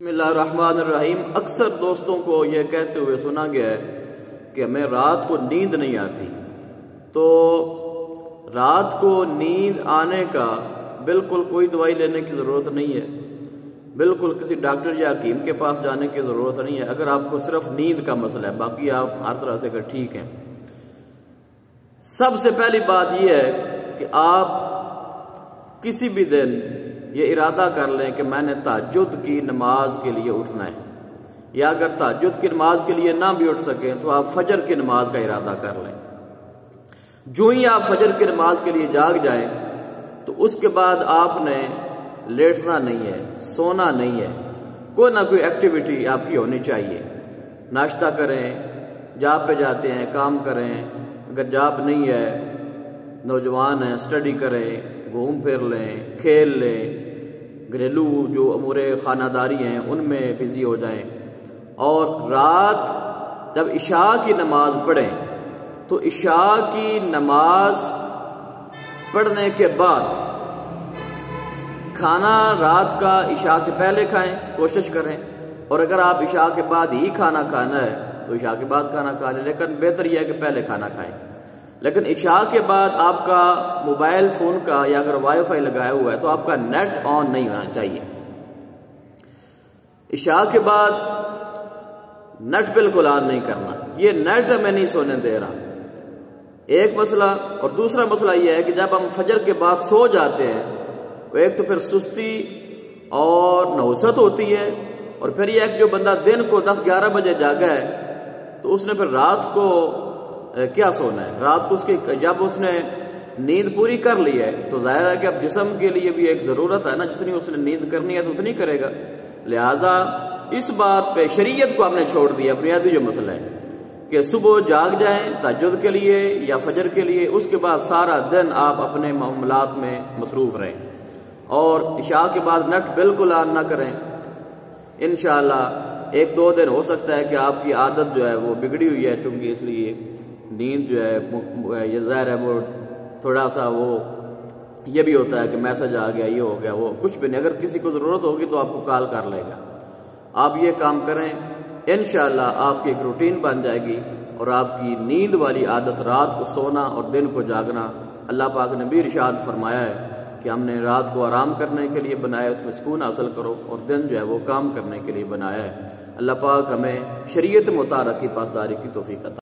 بسم اللہ الرحمن الرحیم۔ اکثر دوستوں کو یہ کہتے ہوئے سنا گیا ہے کہ ہمیں رات کو نیند نہیں آتی، تو رات کو نیند آنے کا بالکل کوئی دوائی لینے کی ضرورت نہیں ہے، بالکل کسی ڈاکٹر یا حکیم کے پاس جانے کی ضرورت نہیں ہے اگر آپ کو صرف نیند کا مسئلہ ہے، باقی آپ ہر طرح سے اگر ٹھیک ہیں۔ سب سے پہلی بات یہ ہے کہ آپ کسی بھی دن یہ ارادہ کر لیں کہ میں نے تہجد کی نماز کے لیے اٹھنا ہے، یا اگر تہجد کی نماز کے لیے نہ بھی اٹھ سکیں تو آپ فجر کی نماز کا ارادہ کر لیں۔ جو ہی آپ فجر کی نماز کے لیے جاگ جائیں تو اس کے بعد آپ نے لیٹنا نہیں ہے، سونا نہیں ہے، کوئی نہ کوئی ایکٹیویٹی آپ کی ہونی چاہیے۔ ناشتہ کریں، جاب پہ جاتے ہیں کام کریں، اگر جاب نہیں ہے نوجوان ہیں اسٹڈی کریں، گھوم پھر لیں، کھیل لیں، گھریلو جو امور خانہ داری ہیں ان میں بزی ہو جائیں، اور رات جب عشاء کی نماز پڑھیں تو عشاء کی نماز پڑھنے کے بعد کھانا رات کا عشاء سے پہلے کھائیں، کوشش کریں، اور اگر آپ عشاء کے بعد ہی کھانا کھانا ہے تو عشاء کے بعد کھانا کھا لیں، لیکن بہتر یہ ہے کہ پہلے کھانا کھائیں۔ لیکن عشاء کے بعد آپ کا موبائل فون کا یا اگر وائی فائی لگایا ہوا ہے تو آپ کا نیٹ آن نہیں ہونا چاہیے۔ عشاء کے بعد نیٹ بالکل آن نہیں کرنا، یہ نیٹ ہمیں نہیں سونے دے رہا، ایک مسئلہ۔ اور دوسرا مسئلہ یہ ہے کہ جب ہم فجر کے بعد سو جاتے ہیں تو ایک تو پھر سستی اور نوست ہوتی ہے، اور پھر یہ ہے کہ جو بندہ دن کو 10-11 بجے جاگا ہے تو اس نے پھر رات کو کیا سونا ہے؟ رات کو جب اس نے نیند پوری کر لی ہے تو ظاہر ہے کہ اب جسم کے لیے بھی ایک ضرورت ہے نا، جتنی اس نے نیند کرنی ہے تو اتنی کرے گا۔ لہذا اس بات پہ شریعت کو ہم نے چھوڑ دیا، بنیادی جو مسئلہ ہے کہ صبح جاگ جائیں تہجد کے لیے یا فجر کے لیے، اس کے بعد سارا دن آپ اپنے معاملات میں مصروف رہیں، اور عشاء کے بعد نیٹ بالکل آن نہ کریں۔ انشاءاللہ 1-2 دن ہو سکتا ہے کہ آپ کی عادت جو ہے وہ بگڑی ہوئی ہے، چونکہ اس لیے نیند جو ہے یہ ظاہر ہے وہ تھوڑا سا وہ یہ بھی ہوتا ہے کہ میسج آ گیا، یہ ہو گیا، وہ کچھ بھی نہیں، اگر کسی کو ضرورت ہوگی تو آپ کو کال کر لے گا۔ آپ یہ کام کریں، انشاءاللہ آپ کی ایک روٹین بن جائے گی، اور آپ کی نیند والی عادت رات کو سونا اور دن کو جاگنا، اللہ پاک نے بھی ارشاد فرمایا ہے کہ ہم نے رات کو آرام کرنے کے لیے بنایا، اس میں سکون حاصل کرو، اور دن جو ہے وہ کام کرنے کے لیے بنایا ہے۔ اللہ پاک ہمیں شریعت مطابق کی پاسداری کی توفیق عطا